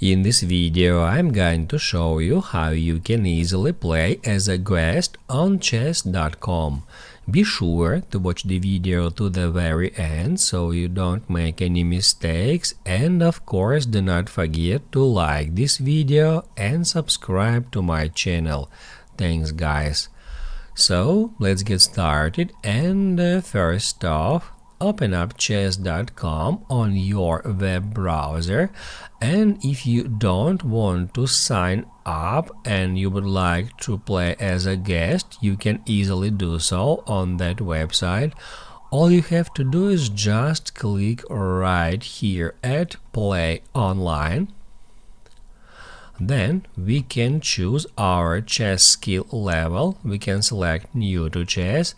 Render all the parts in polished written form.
In this video, I'm going to show you how you can easily play as a guest on chess.com. Be sure to watch the video to the very end so you don't make any mistakes, and of course do not forget to like this video and subscribe to my channel. Thanks guys. So let's get started, and first off, open up chess.com on your web browser, and if you don't want to sign up and you would like to play as a guest, you can easily do so on that website. All you have to do is just click right here at Play Online. Then we can choose our chess skill level. We can select New to Chess,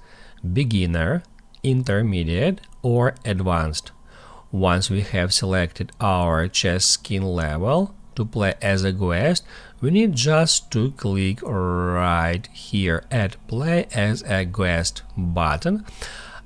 Beginner, Intermediate or Advanced. Once we have selected our chess skill level to play as a guest, we need just to click right here at Play as a Guest button,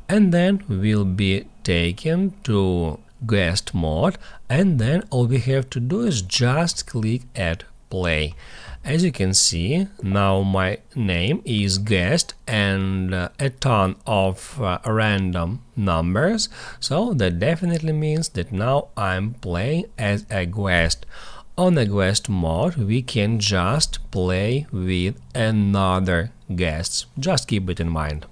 and then we'll be taken to guest mode, and then all we have to do is just click at Play. As you can see, now my name is guest and a ton of random numbers, so that definitely means that now I'm playing as a guest. On a guest mode, we can just play with another guests. Just keep it in mind.